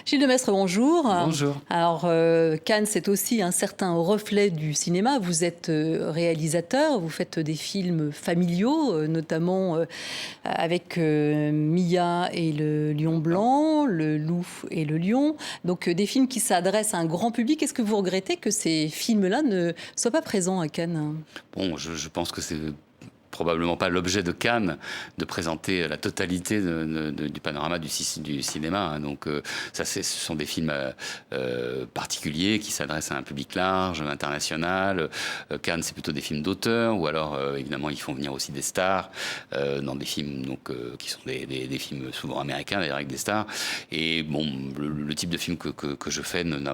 Gilles Demestre, bonjour. Bonjour. Alors, Cannes, c'est aussi un certain reflet du cinéma. Vous êtes réalisateur, vous faites des films familiaux, notamment avec Mia et le lion blanc, le loup et le lion. Donc, des films qui s'adressent à un grand public. Est-ce que vous regrettez que ces films-là ne soient pas présents à Cannes? Bon, je pense que c'est probablement pas l'objet de Cannes de présenter la totalité du panorama du cinéma. Hein. Donc ça, ce sont des films particuliers qui s'adressent à un public large, international. Cannes, c'est plutôt des films d'auteur, ou alors évidemment ils font venir aussi des stars dans des films qui sont des films souvent américains d'ailleurs avec des stars. Et bon, le type de film que je fais n'a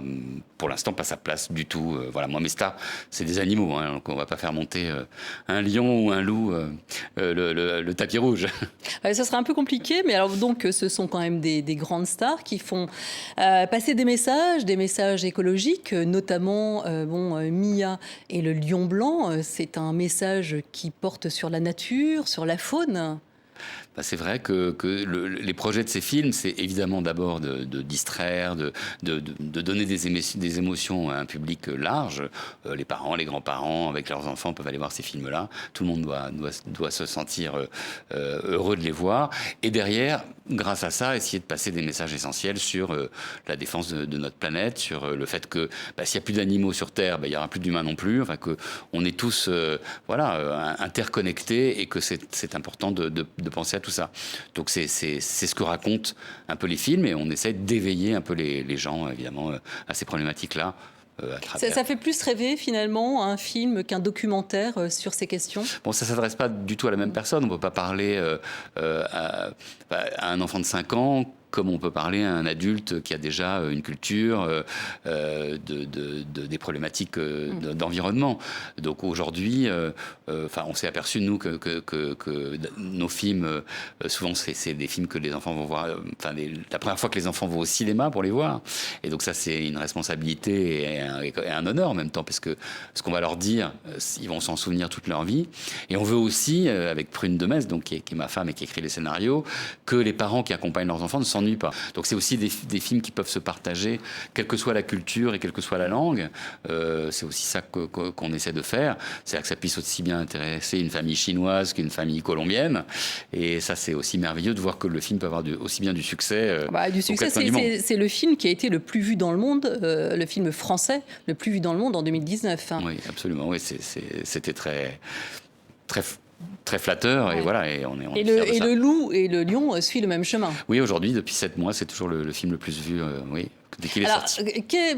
pour l'instant pas sa place du tout. Voilà, moi mes stars, c'est des animaux. Hein, donc on va pas faire monter un lion ou un loup le tapis rouge. Ça serait un peu compliqué, mais alors donc ce sont quand même des grandes stars qui font passer des messages écologiques, notamment Mia et le lion blanc. C'est un message qui porte sur la nature, sur la faune. Bah, c'est vrai que les projets de ces films, c'est évidemment d'abord de distraire, de donner des émotions à un public large. Les parents, les grands-parents, avec leurs enfants, peuvent aller voir ces films-là. Tout le monde doit se sentir heureux de les voir. Et derrière, grâce à ça, essayer de passer des messages essentiels sur la défense de notre planète, sur le fait que s'il n'y a plus d'animaux sur Terre, il n'y aura plus d'humains non plus. Enfin, qu'on est tous interconnectés et que c'est important de penser à tout ça. Donc c'est ce que racontent un peu les films et on essaie d'éveiller un peu les gens, évidemment, à ces problématiques-là. Ça fait plus rêver finalement un film qu'un documentaire sur ces questions. Bon, ça ne s'adresse pas du tout à la même personne. On ne peut pas parler à un enfant de 5 ans comme on peut parler à un adulte qui a déjà une culture des problématiques d'environnement. Donc aujourd'hui, on s'est aperçu, nous, que nos films, souvent c'est des films que les enfants vont voir, la première fois que les enfants vont au cinéma pour les voir. Et donc ça, c'est une responsabilité et un honneur en même temps, parce que ce qu'on va leur dire, ils vont s'en souvenir toute leur vie. Et on veut aussi, avec Prune de Metz, donc, qui est ma femme et qui écrit les scénarios, que les parents qui accompagnent leurs enfants ne s'ennuient pas. Donc c'est aussi des films qui peuvent se partager, quelle que soit la culture et quelle que soit la langue. C'est aussi ça qu'on essaie de faire. C'est-à-dire que ça puisse aussi bien intéresser une famille chinoise qu'une famille colombienne. Et ça, c'est aussi merveilleux de voir que le film peut avoir aussi bien du succès. Du succès, c'est le film qui a été le plus vu dans le monde, le film français le plus vu dans le monde en 2019. Hein. Oui, absolument. Oui, c'était très flatteur. Ouais. Et voilà. Et le loup et le lion suivent le même chemin. Oui, aujourd'hui, depuis 7 mois, c'est toujours le film le plus vu, oui, dès qu'il est sorti.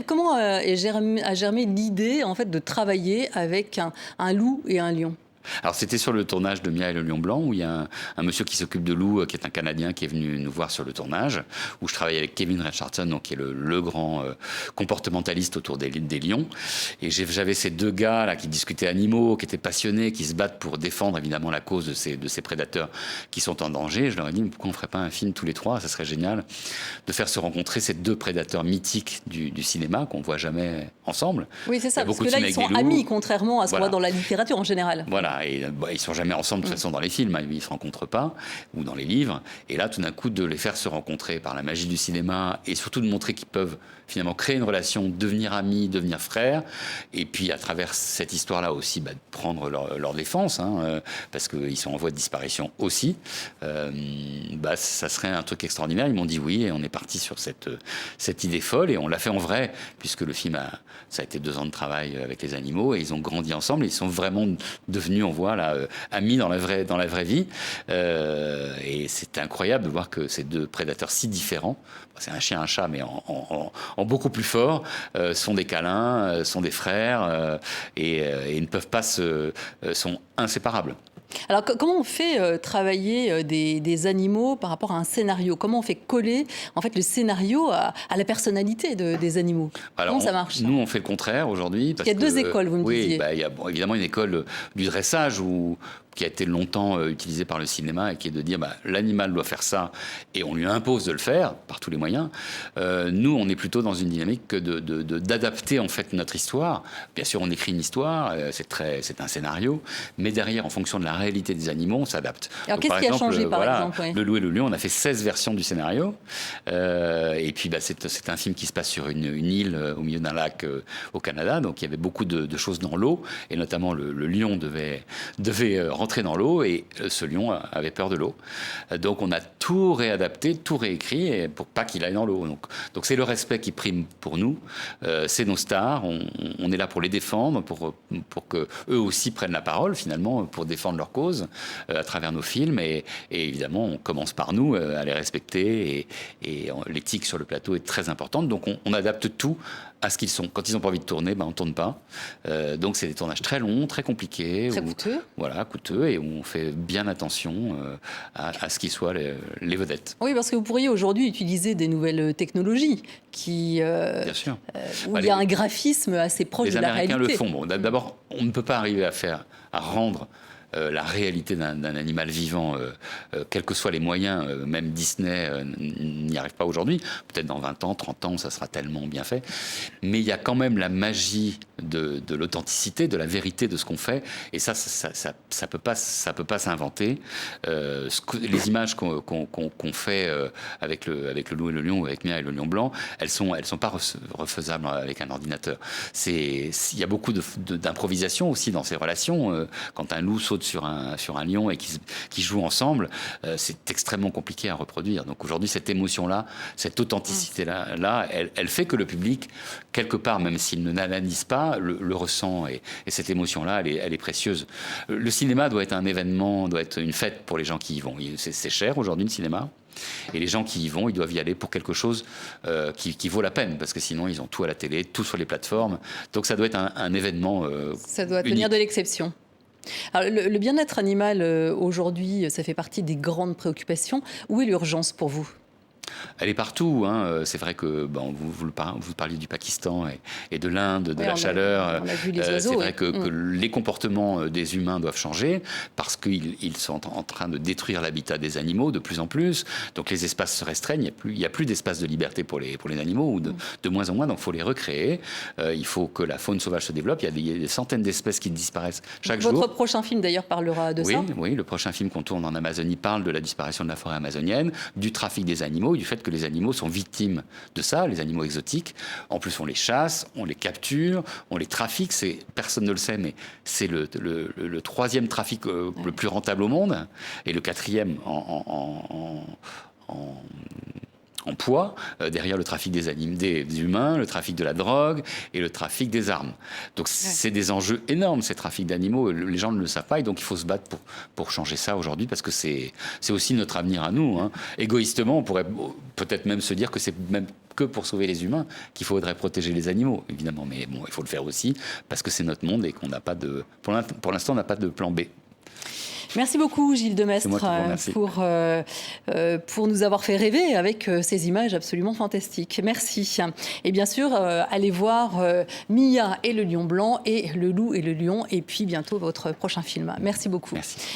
Comment a germé l'idée en fait, de travailler avec un loup et un lion ? Alors c'était sur le tournage de Mia et le lion blanc, où il y a un monsieur qui s'occupe de loups, qui est un Canadien, qui est venu nous voir sur le tournage, où je travaille avec Kevin Richardson, donc, qui est le grand comportementaliste autour des lions. Et j'avais ces deux gars là qui discutaient animaux, qui étaient passionnés, qui se battent pour défendre évidemment la cause de ces prédateurs qui sont en danger. Je leur ai dit, pourquoi on ne ferait pas un film tous les trois ? Ça serait génial de faire se rencontrer ces deux prédateurs mythiques du cinéma qu'on ne voit jamais ensemble. Oui, c'est ça, parce que là, ils sont amis, contrairement à ce qu'on voit dans la littérature en général. Voilà. Et ils sont jamais ensemble de toute façon dans les films, ils se rencontrent pas, ou dans les livres. Et là, tout d'un coup, de les faire se rencontrer par la magie du cinéma, et surtout de montrer qu'ils peuvent finalement créer une relation, devenir amis, devenir frères, et puis à travers cette histoire-là aussi, de prendre leur défense, hein, parce qu'ils sont en voie de disparition aussi. Ça serait un truc extraordinaire. Ils m'ont dit oui, et on est parti sur cette idée folle, et on l'a fait en vrai, puisque le film ça a été 2 ans de travail avec les animaux, et ils ont grandi ensemble, et ils sont vraiment devenus, on voit là, amis dans la vraie vie. Et c'est incroyable de voir que ces deux prédateurs si différents, c'est un chien, un chat, mais en beaucoup plus fort, sont des câlins, sont des frères, et ils ne peuvent pas sont inséparables. Alors, comment on fait travailler des animaux par rapport à un scénario ? Comment on fait coller en fait, le scénario à la personnalité des animaux ? Alors, comment ça marche ? Nous, on fait le contraire aujourd'hui. Il y a 2 écoles, vous me disiez. Oui, il y a évidemment une école du dressage où, qui a été longtemps utilisé par le cinéma et qui est de dire l'animal doit faire ça et on lui impose de le faire par tous les moyens. Nous, on est plutôt dans une dynamique d'adapter en fait notre histoire. Bien sûr, on écrit une histoire, c'est un scénario, mais derrière, en fonction de la réalité des animaux, on s'adapte. Alors, qu'est-ce qui a changé, par exemple Le Loup et le Lion, on a fait 16 versions du scénario. Et puis, c'est un film qui se passe sur une île au milieu d'un lac au Canada. Donc, il y avait beaucoup de choses dans l'eau. Et notamment, le lion devait rentrer dans l'eau. Et ce lion avait peur de l'eau. Donc, on a tout réadapté, tout réécrit pour pas qu'il aille dans l'eau. Donc, c'est le respect qui prime pour nous. C'est nos stars. On est là pour les défendre, pour qu'eux aussi prennent la parole, finalement, pour défendre leur cause à travers nos films. Et évidemment, on commence par nous à les respecter. Et l'éthique sur le plateau est très importante. Donc, on adapte tout à ce qu'ils sont. Quand ils n'ont pas envie de tourner, on ne tourne pas. Donc, c'est des tournages très longs, très compliqués. Très coûteux. Voilà, coûteux. Et où on fait bien attention à ce qu'ils soient les vedettes. Oui, parce que vous pourriez aujourd'hui utiliser des nouvelles technologies bien sûr. Où il y a un graphisme assez proche de la réalité. Les Américains le font. Bon, d'abord, on ne peut pas arriver à rendre la réalité d'un animal vivant, quels que soient les moyens, même Disney n'y arrive pas aujourd'hui. Peut-être dans 20 ans, 30 ans, ça sera tellement bien fait. Mais il y a quand même la magie de l'authenticité, de la vérité de ce qu'on fait. Et ça peut pas s'inventer. Les images qu'on fait avec le Loup et le Lion, ou avec Mia et le Lion Blanc, elles sont pas refaisables avec un ordinateur. Il y a beaucoup d'improvisation aussi dans ces relations. Quand un loup saute sur un lion et qui jouent ensemble, c'est extrêmement compliqué à reproduire. Donc aujourd'hui, cette émotion-là, cette authenticité-là, elle fait que le public, quelque part, même s'il ne l'analyse pas, le ressent. Et cette émotion-là, elle est précieuse. Le cinéma doit être un événement, doit être une fête pour les gens qui y vont. C'est cher aujourd'hui, le cinéma. Et les gens qui y vont, ils doivent y aller pour quelque chose qui vaut la peine, parce que sinon ils ont tout à la télé, tout sur les plateformes. Donc ça doit être un événement ça doit unique. Tenir de l'exception. Alors, le bien-être animal, aujourd'hui, ça fait partie des grandes préoccupations. Où est l'urgence pour vous ? Elle est partout. C'est vrai que vous parliez du Pakistan et de l'Inde, de la chaleur. On a vu les oiseaux, c'est vrai que les comportements des humains doivent changer parce qu'ils sont en train de détruire l'habitat des animaux de plus en plus. Donc les espaces se restreignent. Il n'y a plus d'espace de liberté pour les animaux, ou de moins en moins. Donc il faut les recréer. Il faut que la faune sauvage se développe. Il y a des centaines d'espèces qui disparaissent chaque jour. Votre prochain film, d'ailleurs, parlera de ça. Oui, le prochain film qu'on tourne en Amazonie parle de la disparition de la forêt amazonienne, du trafic des animaux, du fait que les animaux sont victimes de ça, les animaux exotiques. En plus, on les chasse, on les capture, on les trafique. Personne ne le sait, mais c'est le troisième trafic le plus rentable au monde, et le quatrième en poids, derrière le trafic des humains, le trafic de la drogue et le trafic des armes. Donc c'est des enjeux énormes, ces trafics d'animaux. Les gens ne le savent pas, et donc il faut se battre pour changer ça aujourd'hui, parce que c'est aussi notre avenir à nous. Égoïstement, on pourrait peut-être même se dire que c'est même que pour sauver les humains qu'il faudrait protéger les animaux, évidemment. Mais bon, il faut le faire aussi, parce que c'est notre monde et qu'on n'a pas pour l'instant, on n'a pas de plan B. Merci beaucoup, Gilles Demestre, pour nous avoir fait rêver avec ces images absolument fantastiques. Merci. Et bien sûr, allez voir Mia et le Lion Blanc, et Le Loup et le Lion, et puis bientôt votre prochain film. Merci beaucoup. Merci.